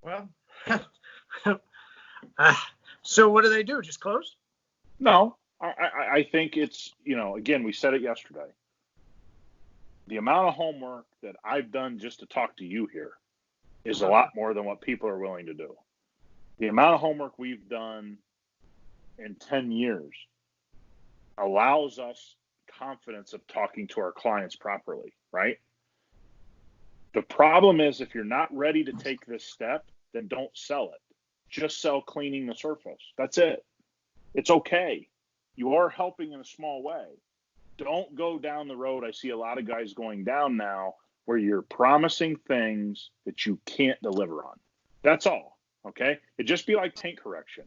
Well, so what do they do? Just close? No, I think it's, again, we said it yesterday. The amount of homework that I've done just to talk to you here is a lot more than what people are willing to do. The amount of homework we've done in 10 years allows us confidence of talking to our clients properly, right? The problem is if you're not ready to take this step, then don't sell it. Just sell cleaning the surface. That's it. It's okay. You are helping in a small way. Don't go down the road I see a lot of guys going down now where you're promising things that you can't deliver on. That's all, okay? It'd just be like paint correction.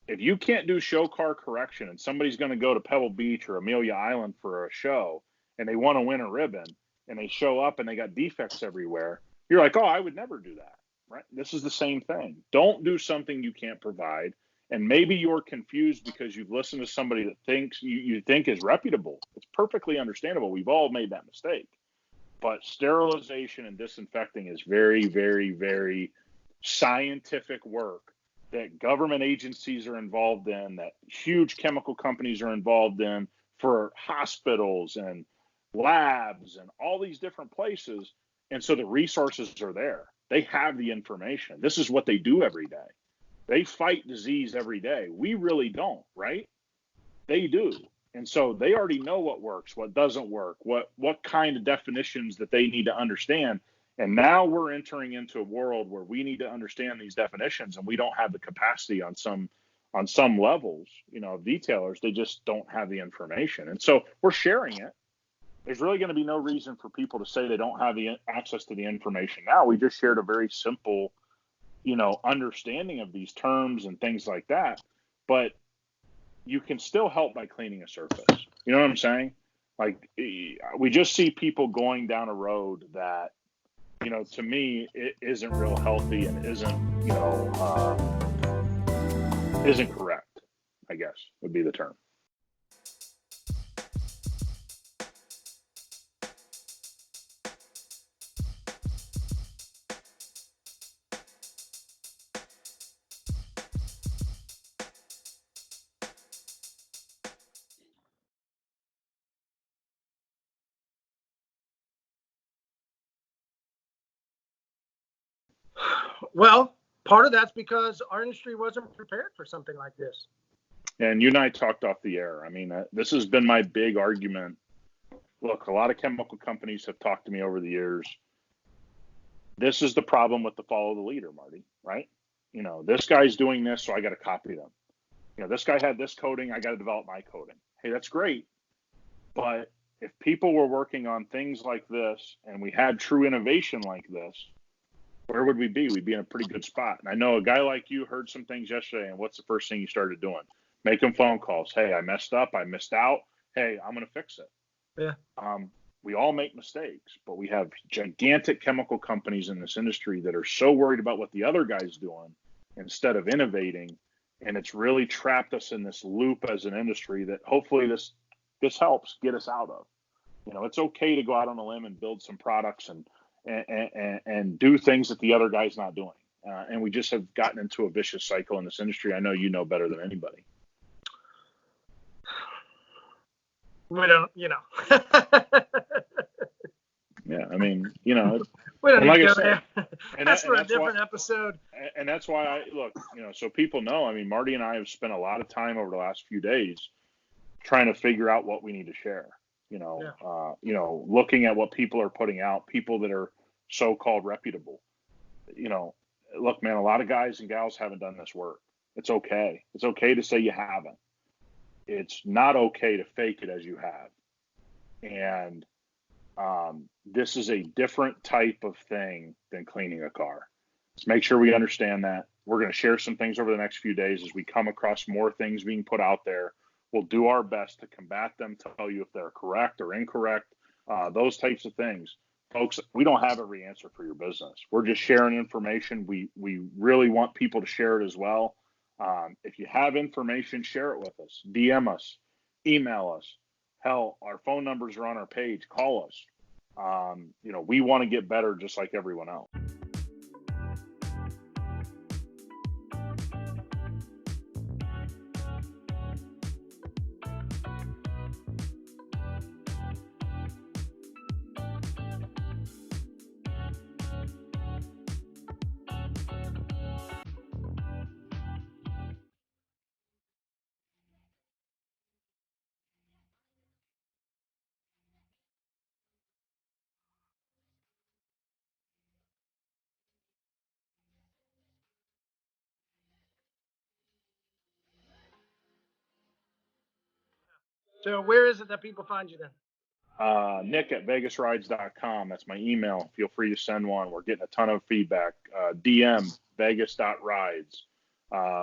If you can't do show car correction and somebody's going to go to Pebble Beach or Amelia Island for a show and they want to win a ribbon and they show up and they got defects everywhere, you're like, oh, I would never do that, right? This is the same thing. Don't do something you can't provide. And maybe you're confused because you've listened to somebody that thinks you think is reputable. It's perfectly understandable. We've all made that mistake. But sterilization and disinfecting is very, very, very scientific work that government agencies are involved in, that huge chemical companies are involved in for hospitals and labs and all these different places. And so the resources are there. They have the information. This is what they do every day. They fight disease every day. We really don't, right? They do. And so they already know what works, what doesn't work, what kind of definitions that they need to understand. And now we're entering into a world where we need to understand these definitions, and we don't have the capacity on some levels, detailers. They just don't have the information. And so we're sharing it. There's really going to be no reason for people to say they don't have the access to the information now. We just shared a very simple understanding of these terms and things like that, but you can still help by cleaning a surface. You know what I'm saying? Like, we just see people going down a road that, to me, it isn't real healthy and isn't, isn't correct, I guess would be the term. Well, part of that's because our industry wasn't prepared for something like this. And you and I talked off the air. I mean, this has been my big argument. Look, a lot of chemical companies have talked to me over the years. This is the problem with the follow the leader, Marty, right? This guy's doing this, so I got to copy them. This guy had this coating, I got to develop my coating. Hey, that's great. But if people were working on things like this and we had true innovation like this, where would we be? We'd be in a pretty good spot. And I know a guy like you heard some things yesterday, and what's the first thing you started doing? Making phone calls. Hey, I messed up. I missed out. Hey, I'm going to fix it. Yeah. We all make mistakes, but we have gigantic chemical companies in this industry that are so worried about what the other guy's doing instead of innovating. And it's really trapped us in this loop as an industry that hopefully this helps get us out of. It's okay to go out on a limb and build some products and do things that the other guy's not doing. And we just have gotten into a vicious cycle in this industry. I know you know better than anybody. We don't, Yeah, I mean, we don't need to go there. That's for a different episode. And that's why I look, so people know. I mean, Marty and I have spent a lot of time over the last few days trying to figure out what we need to share. Looking at what people are putting out, people that are so-called reputable. Look, man, a lot of guys and gals haven't done this work. It's okay. It's okay to say you haven't. It's not okay to fake it as you have. And this is a different type of thing than cleaning a car. Let's make sure we understand that. We're going to share some things over the next few days as we come across more things being put out there. We'll do our best to combat them, tell you if they're correct or incorrect, those types of things. Folks, we don't have every answer for your business. We're just sharing information. We really want people to share it as well. If you have information, share it with us. DM us, email us. Hell, our phone numbers are on our page. Call us. We want to get better just like everyone else. So where is it that people find you then? Nick@vegasrides.com. That's my email. Feel free to send one. We're getting a ton of feedback. DM vegas.rides.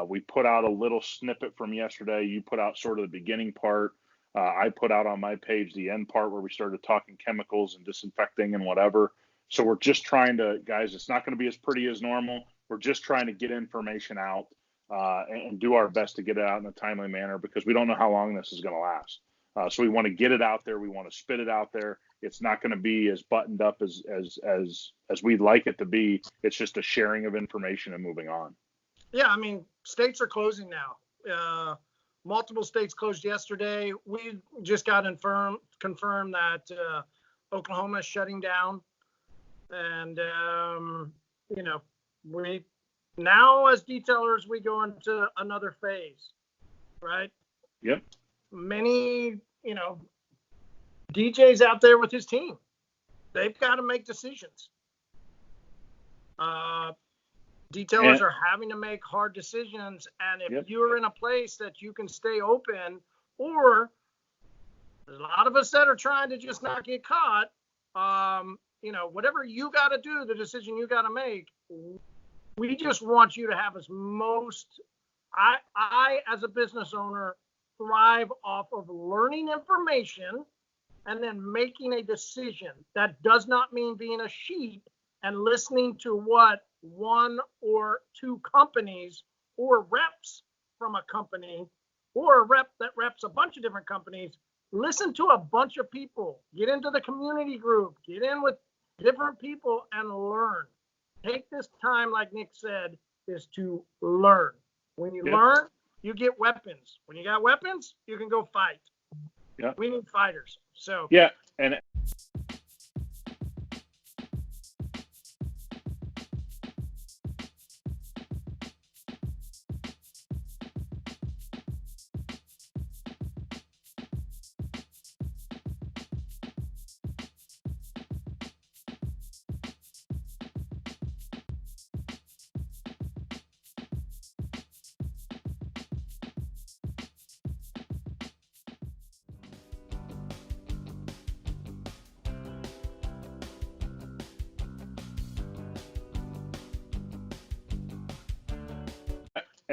We put out a little snippet from yesterday. You put out sort of the beginning part. I put out on my page the end part where we started talking chemicals and disinfecting and whatever. So we're just trying to, guys, it's not going to be as pretty as normal. We're just trying to get information out and do our best to get it out in a timely manner because we don't know how long this is going to last. So we want to get it out there. We want to spit it out there. It's not going to be as buttoned up as we'd like it to be. It's just a sharing of information and moving on. Yeah, I mean, states are closing now. Multiple states closed yesterday. We just got confirmed that Oklahoma is shutting down. And, we now as detailers, we go into another phase, right? Yep. Many, DJs out there with his team, they've got to make decisions. Detailers are having to make hard decisions. And if you're in a place that you can stay open, or there's a lot of us that are trying to just not get caught, whatever you got to do, the decision you got to make, we just want you to have I, as a business owner, thrive off of learning information and then making a decision. That does not mean being a sheep and listening to what one or two companies or reps from a company or a rep that reps a bunch of different companies. Listen to a bunch of people. Get into the community group. Get in with different people and learn. Take this time, like Nick said, is to learn. When you learn, you get weapons. When you got weapons, you can go fight. Yeah. We need fighters. So and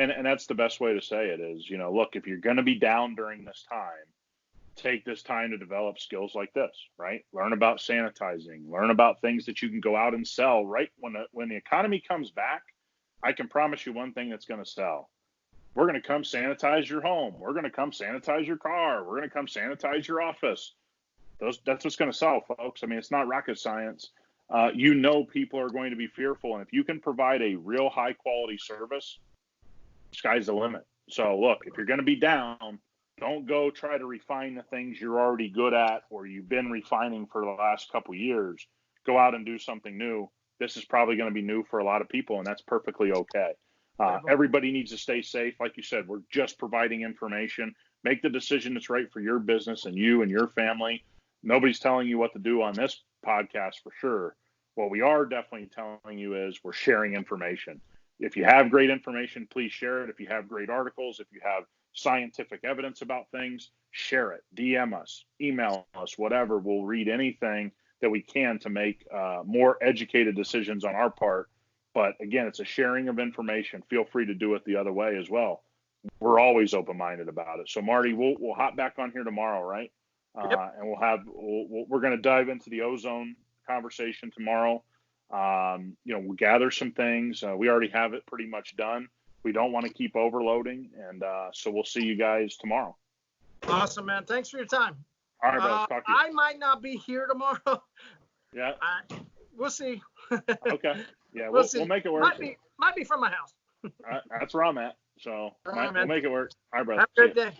And that's the best way to say it is, look, if you're going to be down during this time, take this time to develop skills like this, right? Learn about sanitizing, learn about things that you can go out and sell, right? When the economy comes back, I can promise you one thing that's going to sell. We're going to come sanitize your home. We're going to come sanitize your car. We're going to come sanitize your office. That's what's going to sell, folks. I mean, it's not rocket science. People are going to be fearful. And if you can provide a real high quality service, sky's the limit. So look, if you're going to be down, don't go try to refine the things you're already good at or you've been refining for the last couple of years. Go out and do something new. This is probably going to be new for a lot of people, and that's perfectly okay. Everybody needs to stay safe. Like you said, we're just providing information. Make the decision that's right for your business and you and your family. Nobody's telling you what to do on this podcast for sure. What we are definitely telling you is we're sharing information. If you have great information, please share it. If you have great articles, if you have scientific evidence about things, share it. DM us, email us, whatever. We'll read anything that we can to make more educated decisions on our part. But again, it's a sharing of information. Feel free to do it the other way as well. We're always open-minded about it. So Marty, we'll hop back on here tomorrow, right? And we're going to dive into the ozone conversation tomorrow. We'll gather some things. We already have it pretty much done. We don't want to keep overloading. And so we'll see you guys tomorrow. Awesome, man. Thanks for your time. All right, brother. Talk to you. I might not be here tomorrow. Yeah. We'll see. Okay. Yeah, we'll make it work. Might be from my house. That's where I'm at. So we'll make it work. All right, brother. Have a great day.